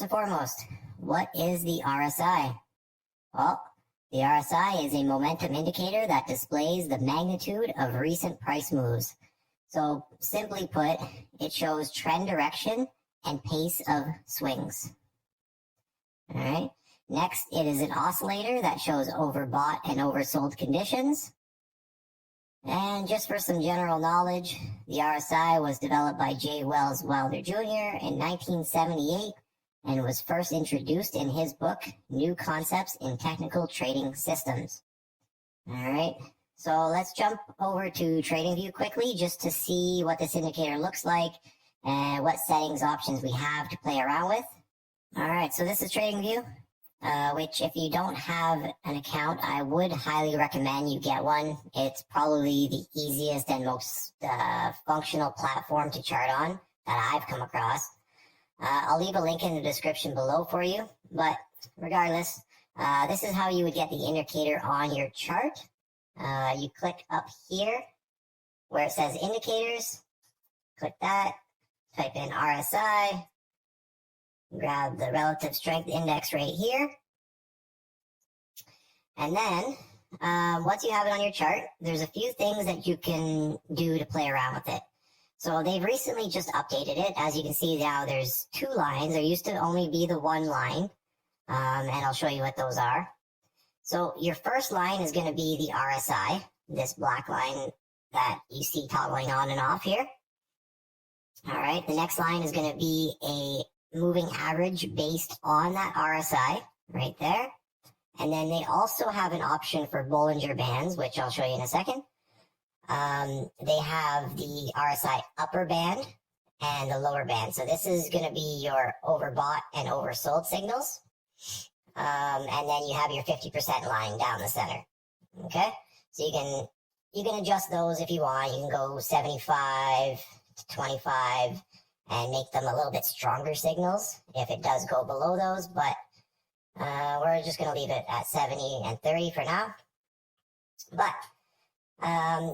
and foremost, what is the RSI? Well, the RSI is a momentum indicator that displays the magnitude of recent price moves. So simply put, it shows trend direction and pace of swings. All right. Next, it is an oscillator that shows overbought and oversold conditions. And just for some general knowledge, the RSI was developed by J. Wells Wilder Jr. in 1978 and was first introduced in his book, New Concepts in Technical Trading Systems. All right, so let's jump over to TradingView quickly just to see what this indicator looks like and what settings options we have to play around with. All right, so this is TradingView, which if you don't have an account, I would highly recommend you get one. It's probably the easiest and most functional platform to chart on that I've come across. I'll leave a link in the description below for you, but regardless, this is how you would get the indicator on your chart. You click up here where it says indicators, click that, type in RSI, grab the relative strength index right here, and then once you have it on your chart, there's a few things that you can do to play around with it. So they've recently just updated it. As you can see now, there's two lines. There used to only be the one line, and I'll show you what those are. So your first line is going to be the RSI, this black line that you see toggling on and off here. All right, the next line is going to be a moving average based on that RSI right there. And then they also have an option for Bollinger Bands, which I'll show you in a second. They have the RSI upper band and the lower band. So this is going to be your overbought and oversold signals. And then you have your 50% line down the center. Okay, so you can adjust those if you want. You can go 75 to 25 and make them a little bit stronger signals if it does go below those, but we're just going to leave it at 70 and 30 for now. But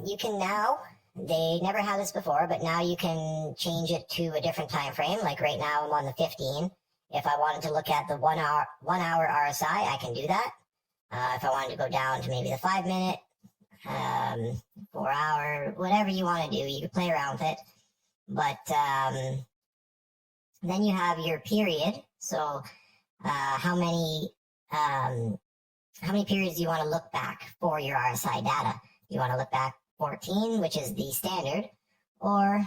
you can now, they never had this before, but now you can change it to a different time frame. Like right now I'm on the 15. If I wanted to look at the 1 hour RSI, I can do that. If I wanted to go down to maybe the 5 minute, 4 hour, whatever you want to do, you can play around with it. But then you have your period. So how many periods do you want to look back for your RSI data? You want to look back 14, which is the standard, or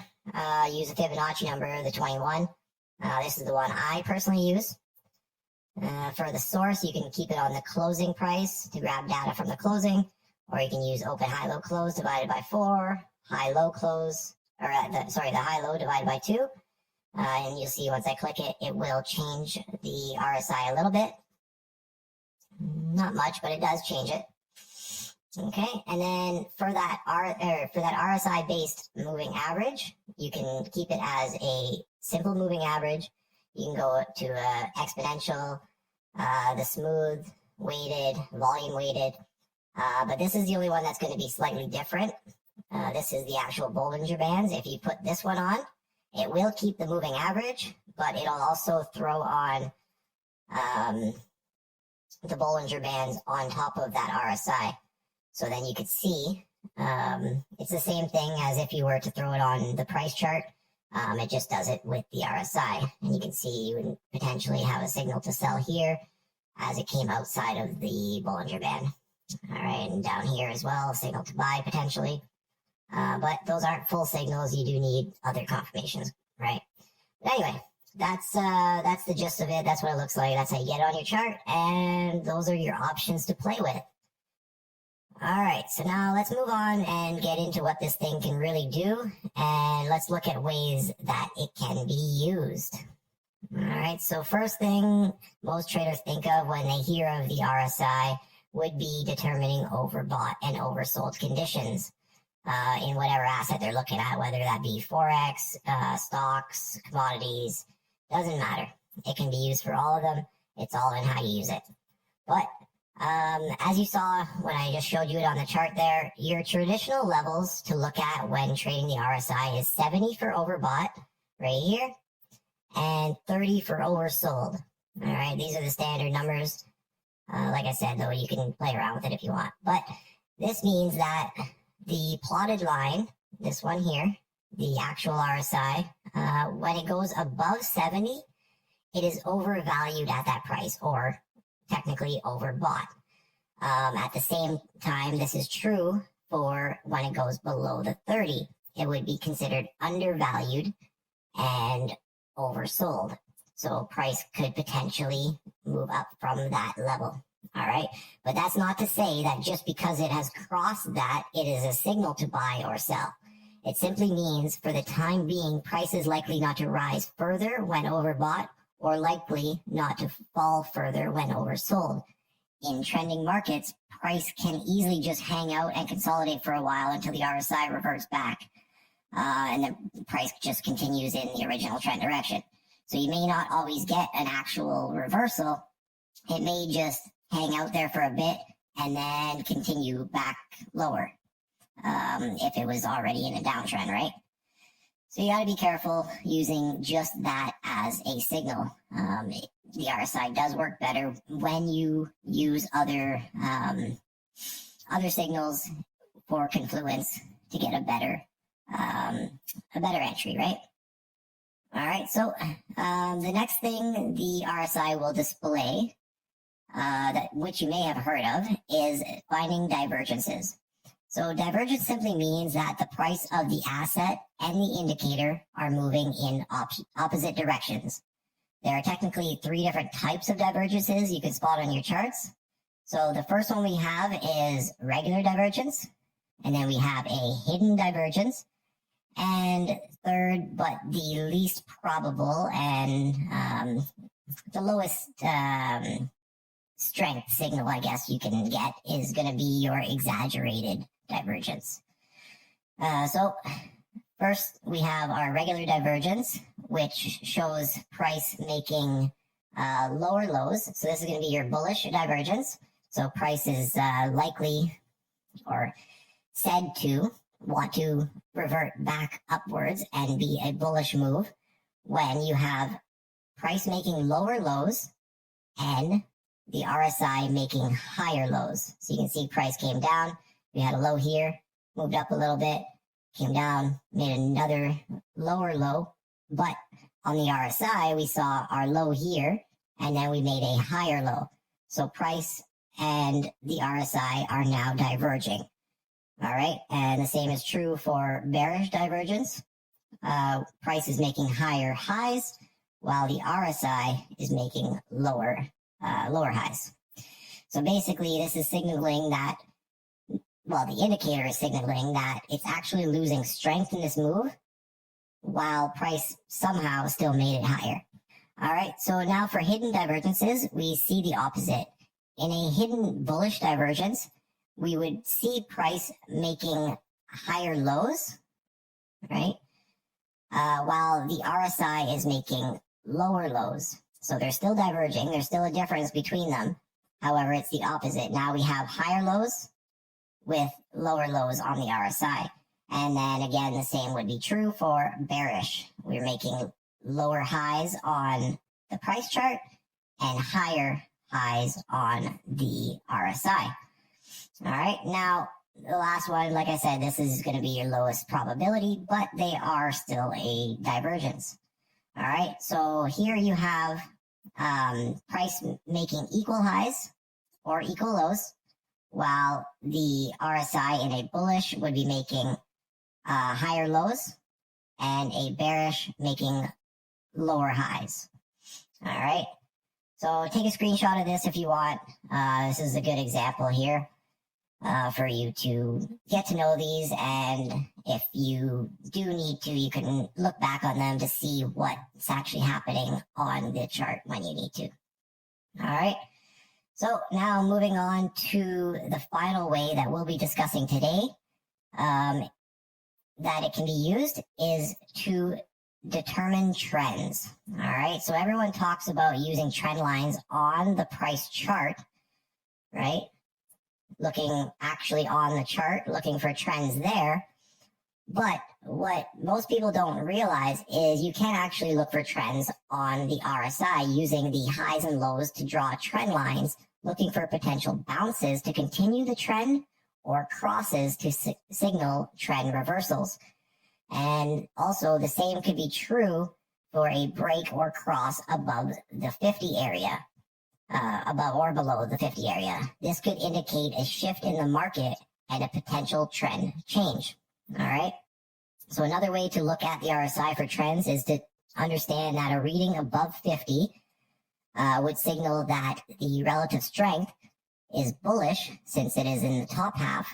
use a Fibonacci number, the 21. This is the one I personally use. For the source, you can keep it on the closing price to grab data from the closing, or you can use open high low close divided by 4, high low close, or the high low divided by 2. And you'll see once I click it, it will change the RSI a little bit. Not much, but it does change it. Okay, and then for that RSI based moving average, you can keep it as a simple moving average. You can go to exponential, the smooth weighted, volume weighted, but this is the only one that's going to be slightly different. This is the actual Bollinger Bands. If you put this one on, it will keep the moving average, but it'll also throw on the Bollinger Bands on top of that RSI. So then you could see it's the same thing as if you were to throw it on the price chart. It just does it with the RSI. And you can see you would potentially have a signal to sell here as it came outside of the Bollinger Band. All right, and down here as well, a signal to buy potentially. But those aren't full signals. You do need other confirmations, right? But anyway, that's the gist of it. That's what it looks like. That's how you get it on your chart. And those are your options to play with. All right, so now let's move on and get into what this thing can really do, and let's look at ways that it can be used. All right, so first thing most traders think of when they hear of the RSI would be determining overbought and oversold conditions in whatever asset they're looking at, whether that be Forex, stocks, commodities, doesn't matter. It can be used for all of them. It's all in how you use it. But as you saw when I just showed you it on the chart there, your traditional levels to look at when trading the RSI is 70 for overbought right here and 30 for oversold All right, these are the standard numbers. Like I said, though, you can play around with it if you want. But this means that the plotted line, this one here, the actual RSI, when it goes above 70, it is overvalued at that price, or technically overbought. At the same time, this is true for when it goes below the 30. It would be considered undervalued and oversold. So price could potentially move up from that level. All right. But that's not to say that just because it has crossed that, it is a signal to buy or sell. It simply means for the time being, price is likely not to rise further when overbought, or likely not to fall further when oversold. In trending markets, price can easily just hang out and consolidate for a while until the RSI reverts back. And the price just continues in the original trend direction. So you may not always get an actual reversal. It may just hang out there for a bit and then continue back lower if it was already in a downtrend, right? So you got to be careful using just that as a signal. The RSI does work better when you use other signals for confluence to get a better entry, right? All right, so the next thing the RSI will display, which you may have heard of, is finding divergences. So divergence simply means that the price of the asset and the indicator are moving in opposite directions. There are technically 3 different types of divergences you can spot on your charts. So the first one we have is regular divergence, and then we have a hidden divergence, and third, but the least probable and the lowest strength signal, I guess you can get, is going to be your exaggerated divergence. So first, we have our regular divergence, which shows price making lower lows. So this is going to be your bullish divergence. So price is likely or said to want to revert back upwards and be a bullish move when you have price making lower lows and the RSI making higher lows. So you can see price came down. We had a low here, moved up a little bit, came down, made another lower low. But on the RSI, we saw our low here, and then we made a higher low. So price and the RSI are now diverging. All right, and the same is true for bearish divergence. Price is making higher highs, while the RSI is making lower highs. So basically, this is signaling that, well, the indicator is signaling that it's actually losing strength in this move, while price somehow still made it higher. All right, so now for hidden divergences, we see the opposite. In a hidden bullish divergence, we would see price making higher lows, right? While the RSI is making lower lows. So they're still diverging. There's still a difference between them. However, it's the opposite. Now we have higher lows with lower lows on the RSI. And then again, the same would be true for bearish. We're making lower highs on the price chart and higher highs on the RSI. All right, now the last one, like I said, this is going to be your lowest probability, but they are still a divergence. All right, so here you have price making equal highs or equal lows, while the RSI in a bullish would be making higher lows and a bearish making lower highs. All right, so take a screenshot of this if you want. This is a good example here. For you to get to know these, and if you do need to, you can look back on them to see what's actually happening on the chart when you need to. All right, so now moving on to the final way that we'll be discussing today, that it can be used is to determine trends. All right, so everyone talks about using trend lines on the price chart, right? Looking actually on the chart, looking for trends there. But what most people don't realize is you can actually look for trends on the RSI using the highs and lows to draw trend lines, looking for potential bounces to continue the trend or crosses to signal trend reversals. And also the same could be true for a break or cross above the 50 area, above or below the 50 area. This could indicate a shift in the market and a potential trend change. All right. So another way to look at the RSI for trends is to understand that a reading above 50 would signal that the relative strength is bullish since it is in the top half.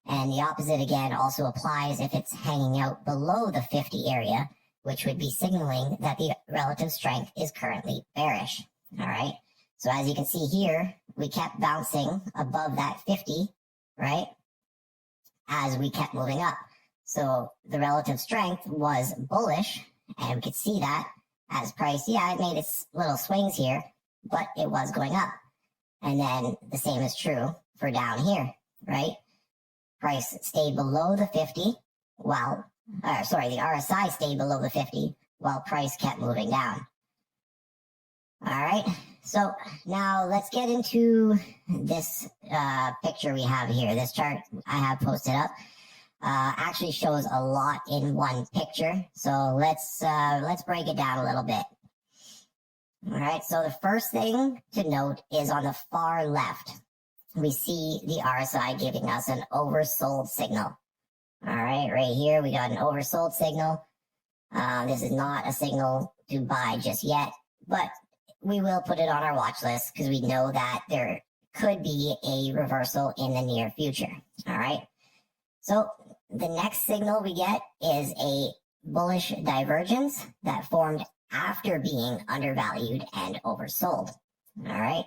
And the opposite again also applies if it's hanging out below the 50 area, which would be signaling that the relative strength is currently bearish. All right. So as you can see here, we kept bouncing above that 50, right? As we kept moving up. So the relative strength was bullish, and we could see that as price, yeah, it made its little swings here, but it was going up. And then the same is true for down here, right? Price stayed below the 50 while, the RSI stayed below the 50 while price kept moving down. All right, so now let's get into this picture we have here. This chart I have posted up actually shows a lot in one picture. So let's break it down a little bit. All right, so the first thing to note is on the far left, we see the RSI giving us an oversold signal. All right, right here we got an oversold signal. This is not a signal to buy just yet, but we will put it on our watch list because we know that there could be a reversal in the near future. All right. So the next signal we get is a bullish divergence that formed after being undervalued and oversold. All right.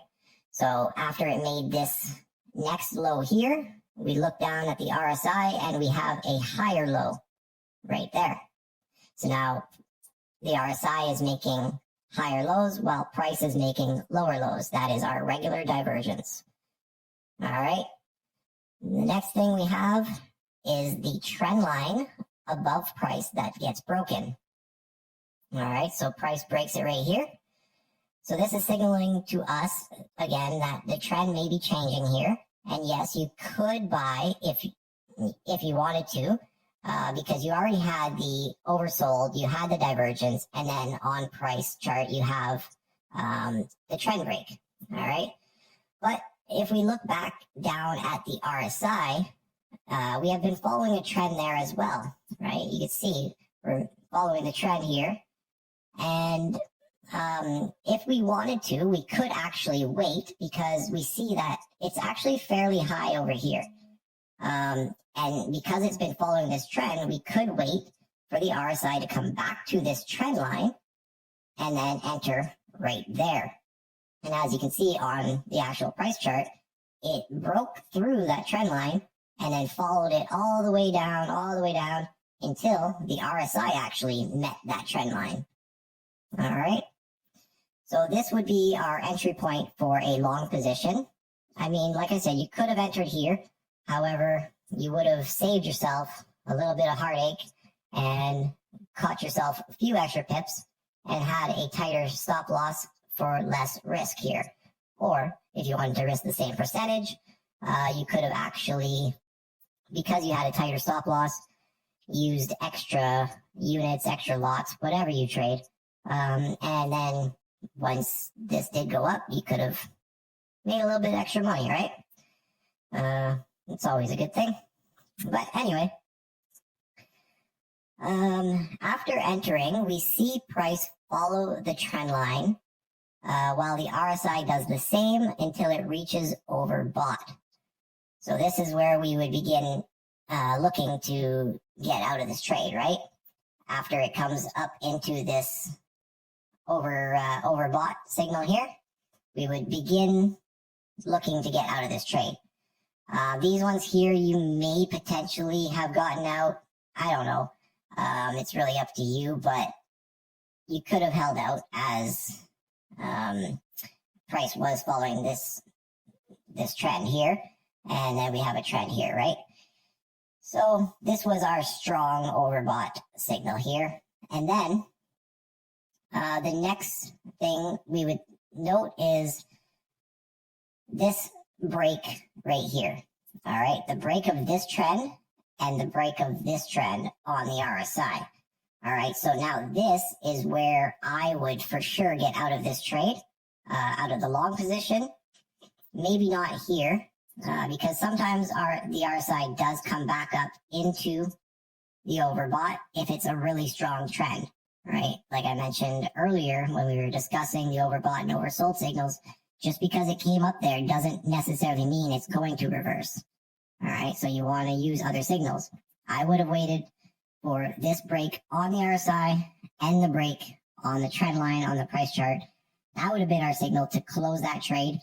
So after it made this next low here, we look down at the RSI and we have a higher low right there. So now the RSI is making higher lows while price is making lower lows. That is our regular divergence. All right. The next thing we have is the trend line above price that gets broken. All right. So price breaks it right here. So this is signaling to us again that the trend may be changing here. And yes, you could buy if you wanted to, because you already had the oversold, you had the divergence, and then on price chart you have the trend break. All right. But if we look back down at the RSI, we have been following a trend there as well, right? You can see we're following the trend here. And if we wanted to, we could actually wait because we see that it's actually fairly high over here. And because it's been following this trend, we could wait for the RSI to come back to this trend line and then enter right there. And as you can see on the actual price chart, it broke through that trend line and then followed it all the way down until the RSI actually met that trend line. All right. So this would be our entry point for a long position. I mean, like I said, you could have entered here. However, you would have saved yourself a little bit of heartache and caught yourself a few extra pips and had a tighter stop loss for less risk here. Or if you wanted to risk the same percentage, you could have actually, because you had a tighter stop loss, used extra units, extra lots, whatever you trade. And then once this did go up, you could have made a little bit extra money, right? It's always a good thing. But anyway, after entering, we see price follow the trend line while the RSI does the same until it reaches overbought. So this is where we would begin looking to get out of this trade, right? After it comes up into this overbought signal here, we would begin looking to get out of this trade. These ones here, you may potentially have gotten out. I don't know. It's really up to you, but you could have held out as price was following this trend here, and then we have a trend here, right? So this was our strong overbought signal here. And then the next thing we would note is this break right here. All right, the break of this trend and the break of this trend on the RSI. All right, so now this is where I would for sure get out of this trade, out of the long position. Maybe not here, because sometimes the RSI does come back up into the overbought if it's a really strong trend, right? Like I mentioned earlier when we were discussing the overbought and oversold signals, just because it came up there doesn't necessarily mean it's going to reverse. All right, so you want to use other signals. I would have waited for this break on the RSI and the break on the trend line on the price chart. That would have been our signal to close that trade.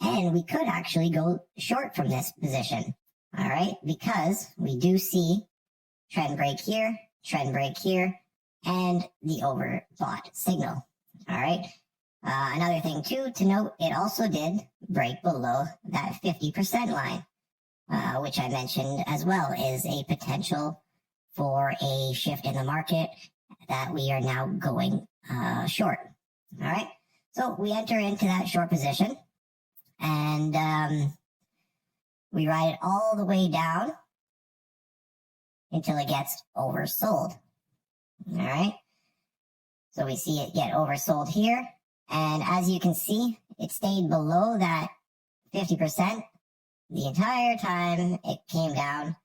And we could actually go short from this position. All right, because we do see trend break here, and the overbought signal. All right. Another thing too to note, it also did break below that 50% line, which I mentioned as well is a potential for a shift in the market that we are now going short. All right, so we enter into that short position and we ride it all the way down until it gets oversold. All right, so we see it get oversold here, and as you can see, it stayed below that 50% the entire time it came down.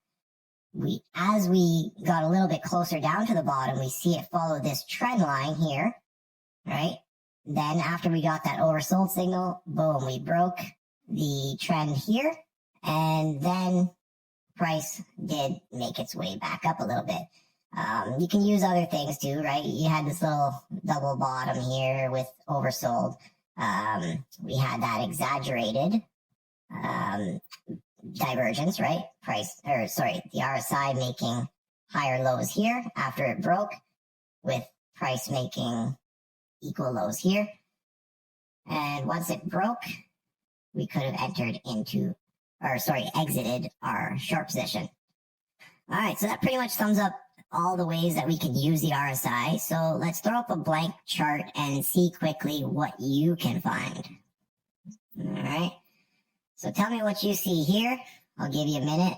As we got a little bit closer down to the bottom, we see it follow this trend line here, right? Then after we got that oversold signal, boom, we broke the trend here, and then price did make its way back up a little bit. You can use other things too, right? You had this little double bottom here with oversold. We had that exaggerated divergence, right? The RSI making higher lows here after it broke, with price making equal lows here. And once it broke, we could have exited our short position. All right, so that pretty much sums up all the ways that we can use the RSI. So let's throw up a blank chart and see quickly what you can find. All right. So tell me what you see here. I'll give you a minute.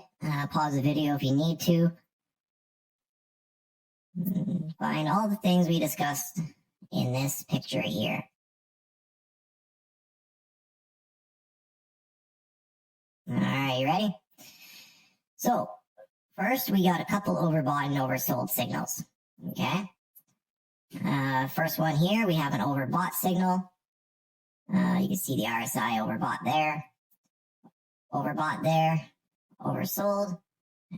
Pause the video if you need to. Find all the things we discussed in this picture here. All right, you ready? So first, we got a couple overbought and oversold signals. Okay. First one here, we have an overbought signal. You can see the RSI overbought there, oversold,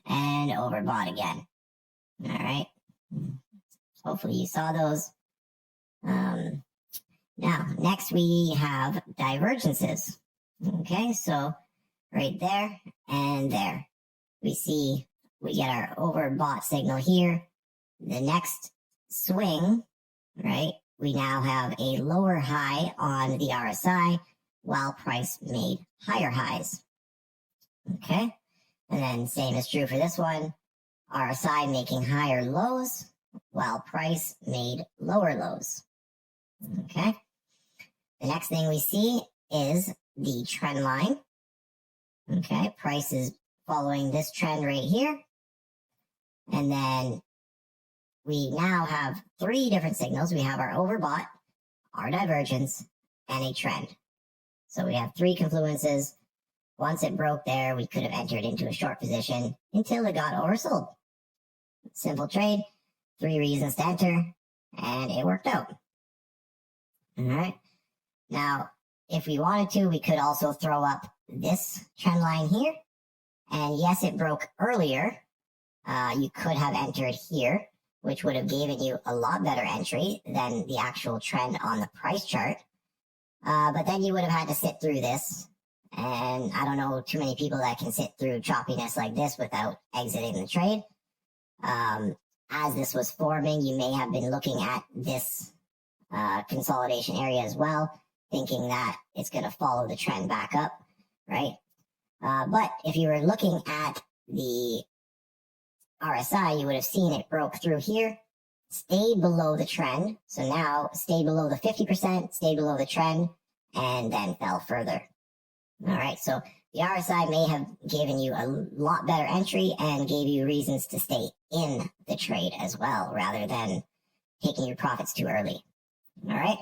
and overbought again. All right. Hopefully you saw those. Now, next we have divergences. Okay, so right there and there. We get our overbought signal here. The next swing, right, we now have a lower high on the RSI while price made higher highs. Okay, and then same is true for this one. RSI making higher lows while price made lower lows. Okay, the next thing we see is the trend line. Okay, price is following this trend right here. And then we now have three different signals. We have our overbought, our divergence, and a trend. So we have three confluences. Once it broke there, we could have entered into a short position until it got oversold. Simple trade, 3 reasons to enter, and it worked out. All right. Now, if we wanted to, we could also throw up this trend line here. And yes, it broke earlier. You could have entered here, which would have given you a lot better entry than the actual trend on the price chart. But then you would have had to sit through this. And I don't know too many people that can sit through choppiness like this without exiting the trade. As this was forming, you may have been looking at this consolidation area as well, thinking that it's going to follow the trend back up, right? But if you were looking at the RSI, you would have seen it broke through here, stayed below the trend. So now stayed below the 50%, stayed below the trend, and then fell further. All right, so the RSI may have given you a lot better entry and gave you reasons to stay in the trade as well, rather than taking your profits too early. All right,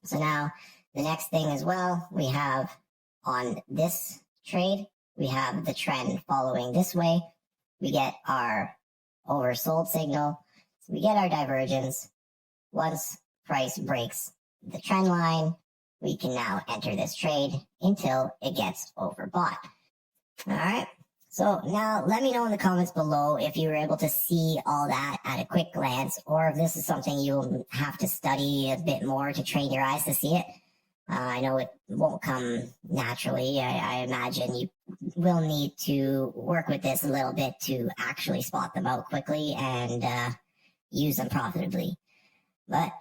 so now the next thing as well, we have on this trade, we have the trend following this way. We get our oversold signal. So we get our divergence. Once price breaks the trend line, we can now enter this trade until it gets overbought. All right. So now let me know in the comments below if you were able to see all that at a quick glance, or if this is something you'll have to study a bit more to train your eyes to see it. I know it won't come naturally. I imagine you will need to work with this a little bit to actually spot them out quickly and use them profitably. But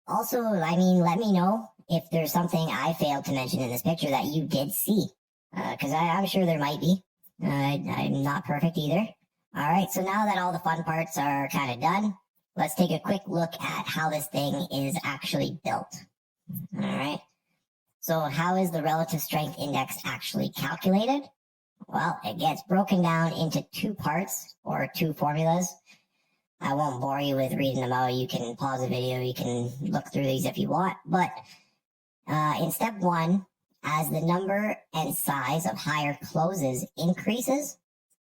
also, I mean, let me know if there's something I failed to mention in this picture that you did see, because I'm sure there might be. I'm not perfect either. All right, so now that all the fun parts are kind of done, let's take a quick look at how this thing is actually built. All right, so how is the relative strength index actually calculated? Well, it gets broken down into two parts, or two formulas. I won't bore you with reading them out. You can pause the video, you can look through these if you want. But in step one, as the number and size of higher closes increases,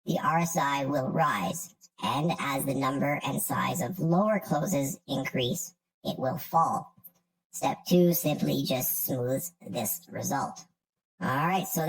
the RSI will rise. And as the number and size of lower closes increase, it will fall. Step two simply just smooths this result. All right, so